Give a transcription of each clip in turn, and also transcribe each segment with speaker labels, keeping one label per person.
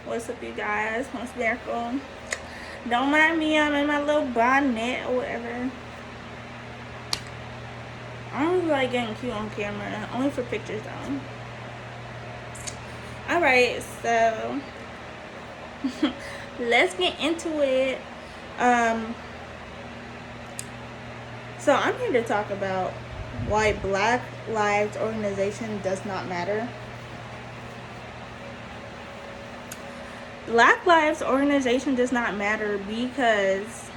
Speaker 1: What's up, you guys? What's Miracle? Don't mind me, I'm in my little bonnet or whatever. I don't really like getting cute on camera, only for pictures though. Alright, so let's get into it. So I'm here to talk about why Black Lives Organization does not matter. Black Lives Organization does not matter because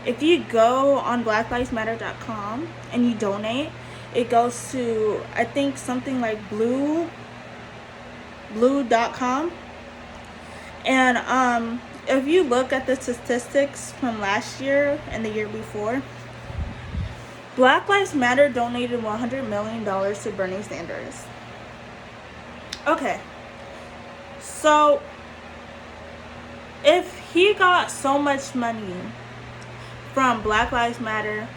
Speaker 1: if you go on blacklivesmatter.com and you donate, it goes to, I think, something like blue.com. And if you look at the statistics from last year and the year before, Black Lives Matter donated $100 million to Bernie Sanders. Okay. So, if he got so much money from Black Lives Matter,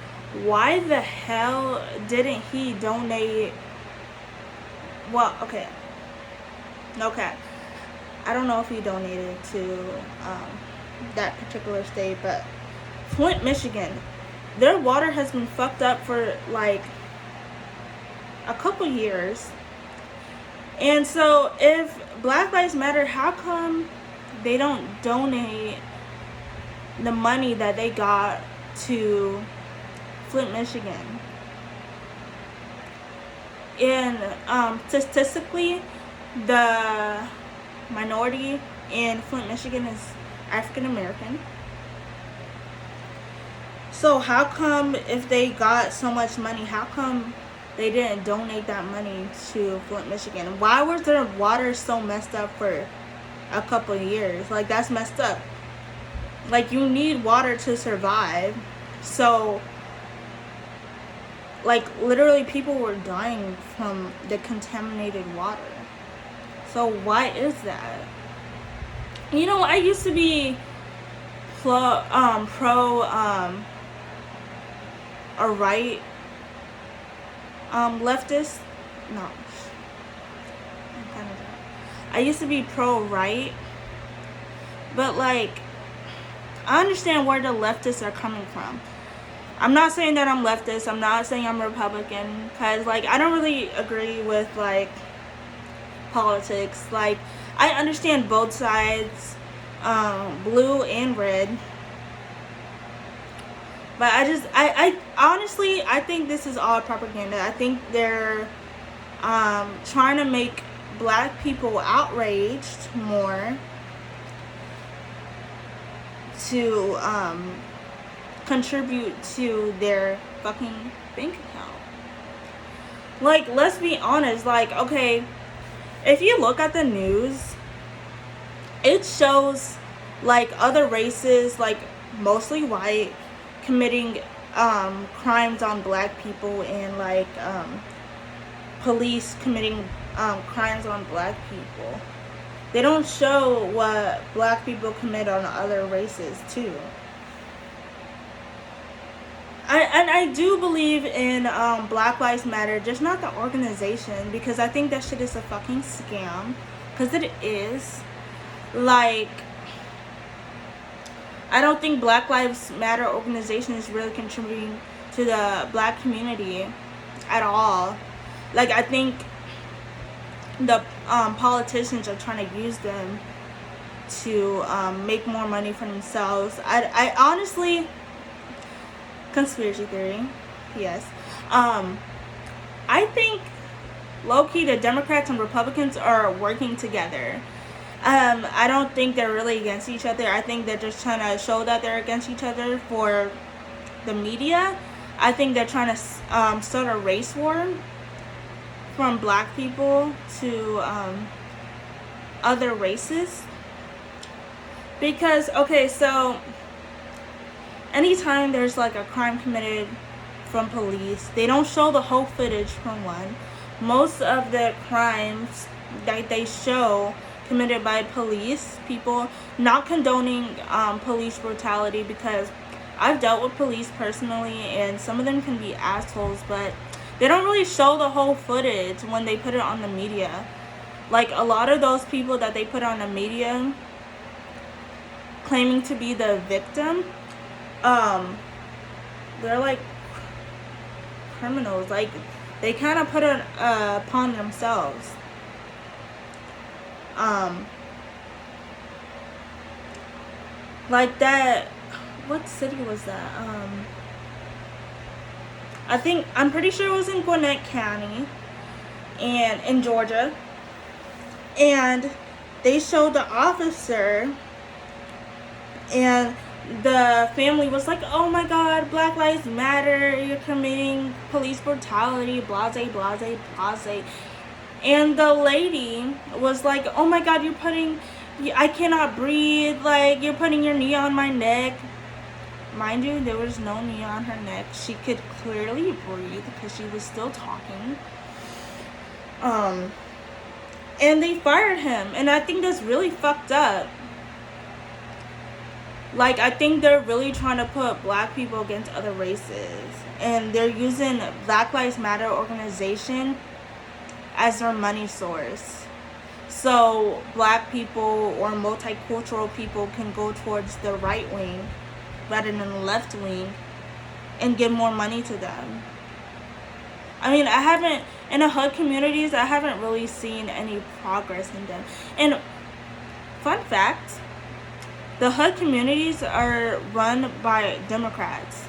Speaker 1: why the hell didn't he donate? Well, okay. I don't know if he donated to that particular state, but Flint, Michigan, their water has been fucked up for like a couple years. And so if Black Lives Matter, how come they don't donate the money that they got to Flint, Michigan? And statistically, the minority in Flint, Michigan is African American. So how come if they got so much money, how come they didn't donate that money to Flint, Michigan? Why was their water so messed up for a couple of years? Like, that's messed up. Like, you need water to survive. So, like, literally people were dying from the contaminated water. So why is that? You know, I used to be pro a right leftist. No, I used to be pro-right, but like, I understand where the leftists are coming from. I'm not saying that I'm leftist. I'm not saying I'm Republican, because like, I don't really agree with like politics. Like, I understand both sides, blue and red. But I honestly, I think this is all propaganda. I think they're trying to make black people outraged more to contribute to their fucking bank account. Like, let's be honest. Like, okay, if you look at the news, it shows like other races, like mostly white, committing crimes on black people, and like police committing crimes on black people. They don't show what black people commit on other races too. I do believe in Black Lives Matter, just not the organization, because I think that shit is a fucking scam. Because it is. Like, I don't think Black Lives Matter organization is really contributing to the black community at all. Like, I think the politicians are trying to use them to make more money for themselves. I honestly, conspiracy theory, yes. I think low-key the Democrats and Republicans are working together. I don't think they're really against each other. I think they're just trying to show that they're against each other for the media. I think they're trying to start a race war from black people to other races. Because, okay, so anytime there's like a crime committed from police, they don't show the whole footage from one. Most of the crimes that they show committed by police people, not condoning police brutality, because I've dealt with police personally and some of them can be assholes, but they don't really show the whole footage when they put it on the media. Like, a lot of those people that they put on the media claiming to be the victim, they're like criminals. Like, they kind of put it upon themselves. Like that, what city was that? I'm pretty sure it was in Gwinnett County and in Georgia. And they showed the officer, and the family was like, oh my god, Black Lives Matter, you're committing police brutality, blase, blase, blase. And the lady was like, oh my god, I cannot breathe, like, you're putting your knee on my neck. Mind you, there was no knee on her neck. She could clearly breathe because she was still talking. And they fired him, and I think that's really fucked up. Like, I think they're really trying to put black people against other races, and they're using Black Lives Matter organization as their money source. So black people or multicultural people can go towards the right wing rather than the left wing and give more money to them. I mean, in the hood communities, I haven't really seen any progress in them. And fun fact, the hood communities are run by Democrats.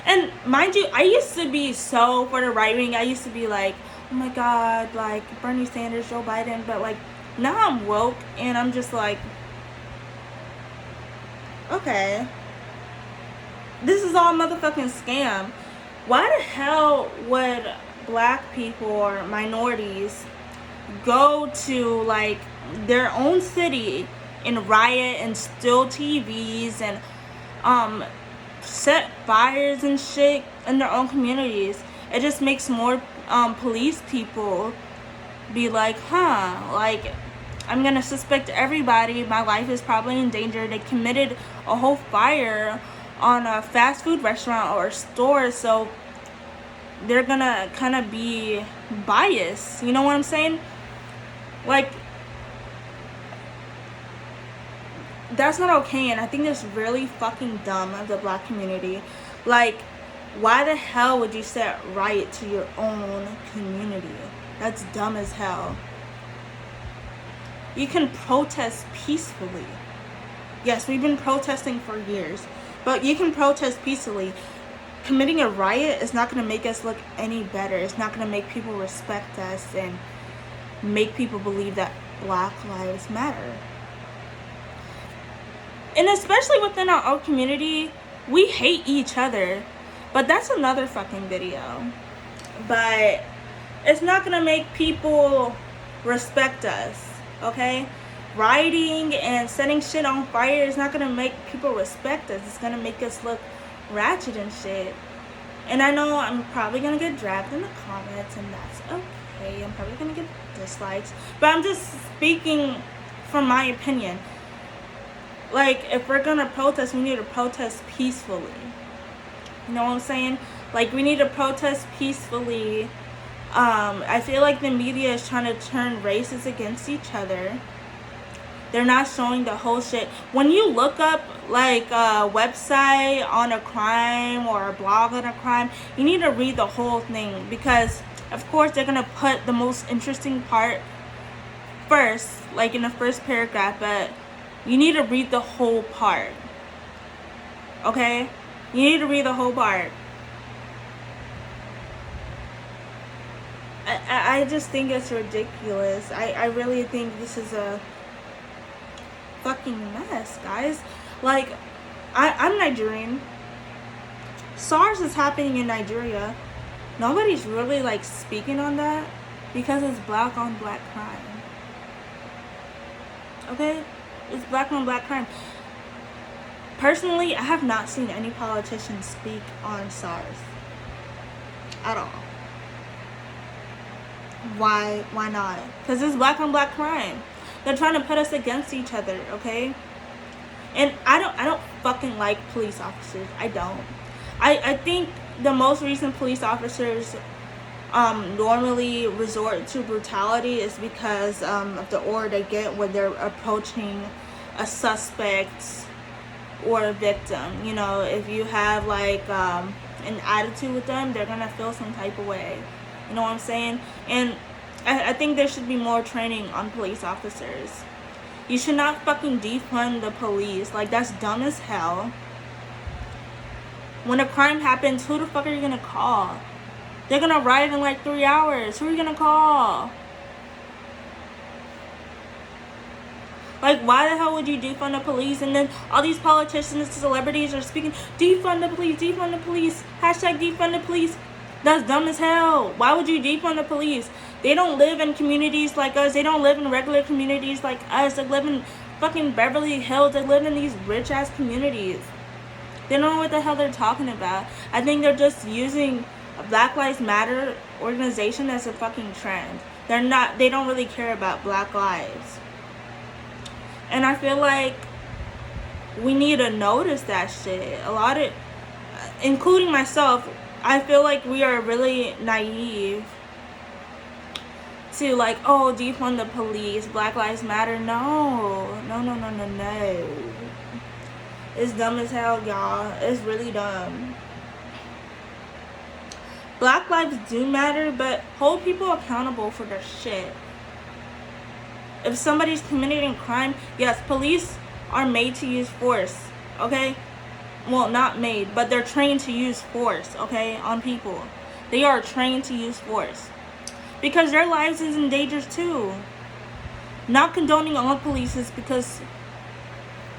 Speaker 1: And mind you, I used to be so for the right wing. I used to be like, oh my god, like Bernie Sanders, Joe Biden. But like, now I'm woke and I'm just like, okay, this is all a motherfucking scam. Why the hell would black people or minorities go to like their own city and riot and steal TVs and set fires and shit in their own communities? It just makes more police people be like, like, I'm gonna suspect everybody, my life is probably in danger. They committed a whole fire on a fast food restaurant or store, so they're gonna kind of be biased. You know what I'm saying? Like, that's not okay, and I think that's really fucking dumb of the black community. Like, why the hell would you set riot to your own community? That's dumb as hell. You can protest peacefully. Yes, we've been protesting for years, but you can protest peacefully. Committing a riot is not going to make us look any better. It's not going to make people respect us and make people believe that Black Lives Matter. And especially within our own community, we hate each other. But that's another fucking video. But it's not going to make people respect us, okay? Rioting and setting shit on fire is not going to make people respect us. It's going to make us look ratchet and shit. And I know I'm probably going to get dragged in the comments, and that's okay. I'm probably going to get dislikes. But I'm just speaking from my opinion. Like, if we're going to protest, we need to protest peacefully. You know what I'm saying? Like, we need to protest peacefully. I feel like the media is trying to turn races against each other. They're not showing the whole shit. When you look up, like, a website on a crime or a blog on a crime, you need to read the whole thing. Because, of course, they're going to put the most interesting part first, like in the first paragraph. But you need to read the whole part. Okay? You need to read the whole part. I just think it's ridiculous. I really think this is a fucking mess, guys. Like, I'm Nigerian. SARS is happening in Nigeria. Nobody's really, like, speaking on that because it's black on black crime. Okay? It's black on black crime. Personally, I have not seen any politicians speak on SARS at all. Why not? Because it's black on black crime. They're trying to put us against each other, okay? And I don't fucking like police officers. I don't. I think the most recent police officers normally resort to brutality is because of the order they get when they're approaching a suspect or a victim. You know, if you have like an attitude with them, they're gonna feel some type of way. You know what I'm saying? And I think there should be more training on police officers. You should not fucking defund the police. Like, that's dumb as hell. When a crime happens, who the fuck are you gonna call? They're gonna riot in like 3 hours. Who are you gonna call? Like, why the hell would you defund the police? And then all these politicians and celebrities are speaking, defund the police, defund the police, hashtag defund the police. That's dumb as hell. Why would you defund the police? They don't live in communities like us. They don't live in regular communities like us. They live in fucking Beverly Hills. They live in these rich ass communities. They don't know what the hell they're talking about. I think they're just using a Black Lives Matter organization as a fucking trend. They don't really care about black lives. And I feel like we need to notice that shit. A lot of, including myself, I feel like we are really naive to like, oh, defund the police, Black Lives Matter. No. It's dumb as hell, y'all. It's really dumb. Black lives do matter, but hold people accountable for their shit. If somebody's committing crime, yes, police are made to use force, okay? Well, not made, but they're trained to use force, okay, on people. They are trained to use force. Because their lives is in danger too. Not condoning all polices, because,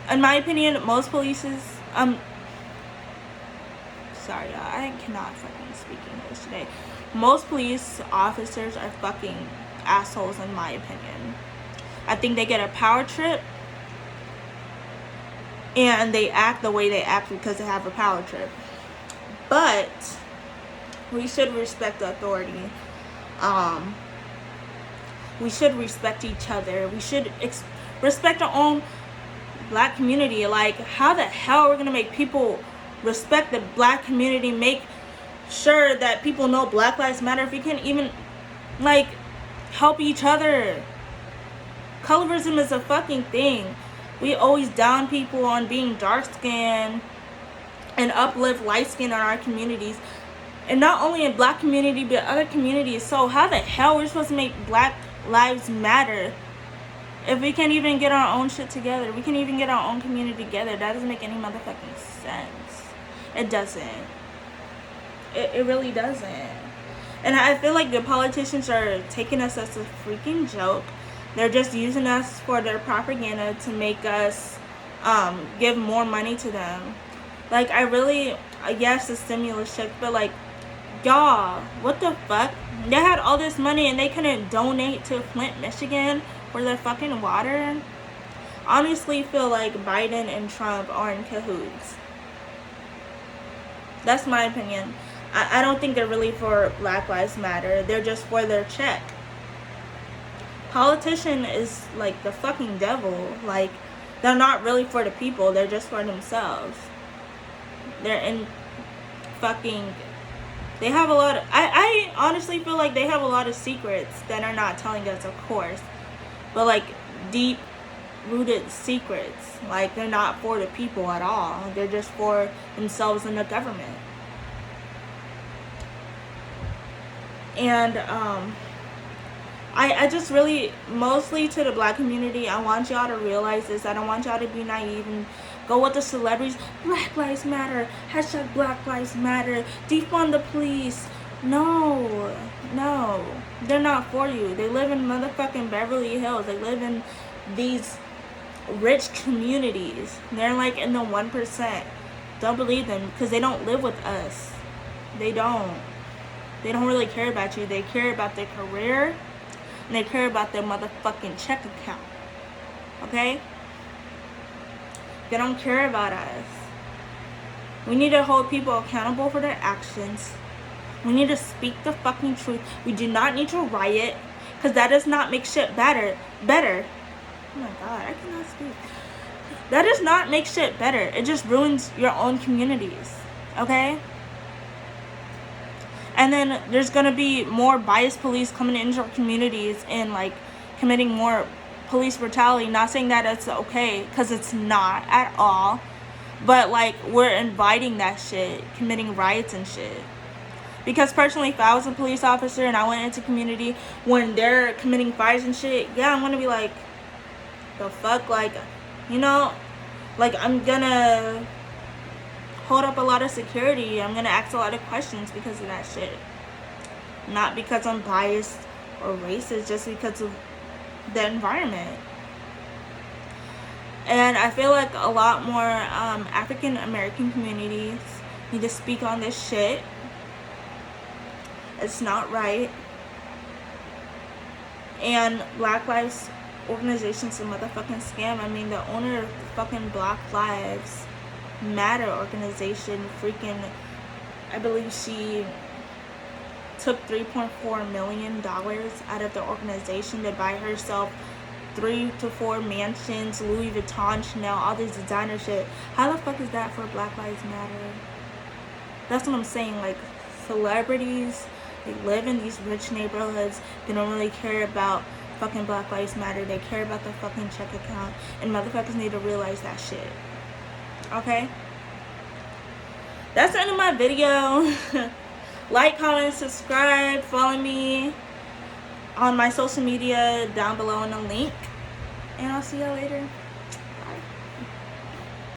Speaker 1: in my opinion, most polices, sorry, y'all, I cannot fucking speak English today. Most police officers are fucking assholes, in my opinion. I think they get a power trip, and they act the way they act because they have a power trip. But we should respect the authority. We should respect each other. We should respect our own black community. Like, how the hell are we gonna make people respect the black community? Make sure that people know Black Lives Matter if we can't even like help each other. Colorism is a fucking thing. We always down people on being dark skinned and uplift light skin in our communities. And not only in black community, but other communities. So how the hell are we supposed to make Black Lives Matter if we can't even get our own shit together? We can't even get our own community together. That doesn't make any motherfucking sense. It doesn't. It really doesn't. And I feel like the politicians are taking us as a freaking joke. They're just using us for their propaganda to make us give more money to them. Like, I really, yes, the stimulus check, but like, y'all, what the fuck? They had all this money and they couldn't donate to Flint, Michigan for their fucking water. Honestly, feel like Biden and Trump are in cahoots. That's my opinion. I don't think they're really for Black Lives Matter. They're just for their check. Politician is like the fucking devil. Like, they're not really for the people. They're just for themselves. They're in fucking... They have a lot of... I honestly feel like they have a lot of secrets that are not telling us, of course. But like, deep-rooted secrets. Like, they're not for the people at all. They're just for themselves and the government. And, I just really, mostly to the black community, I want y'all to realize this. I don't want y'all to be naive and go with the celebrities. Black Lives Matter. Hashtag Black Lives Matter. Defund the police. No. They're not for you. They live in motherfucking Beverly Hills. They live in these rich communities. They're like in the 1%. Don't believe them because they don't live with us. They don't. They don't really care about you. They care about their career. And they care about their motherfucking check account. Okay? They don't care about us. We need to hold people accountable for their actions. We need to speak the fucking truth. We do not need to riot. Because that does not make shit better. Oh my god, I cannot speak. That does not make shit better. It just ruins your own communities. Okay? And then there's gonna be more biased police coming into our communities and like committing more police brutality. Not saying that it's okay, because it's not at all. But like, we're inviting that shit, committing riots and shit. Because personally, if I was a police officer and I went into community when they're committing fires and shit, yeah, I'm gonna be like, the fuck, like, you know, like, I'm gonna hold up a lot of security. I'm gonna ask a lot of questions because of that shit. Not because I'm biased or racist, just because of the environment. And I feel like a lot more African American communities need to speak on this shit. It's not right. And Black Lives organization's a motherfucking scam. I mean, the owner of the fucking Black Lives Matter organization, freaking, I believe she took $3.4 million out of the organization to buy herself 3 to 4 mansions, Louis Vuitton, Chanel, all this designer shit. How the fuck is that for Black Lives Matter? That's what I'm saying. Like, celebrities, they live in these rich neighborhoods. They don't really care about fucking Black Lives Matter. They care about their fucking check account. And motherfuckers need to realize that shit. Okay? That's the end of my video. Like, comment, subscribe, follow me on my social media down below in the link. And I'll see y'all later.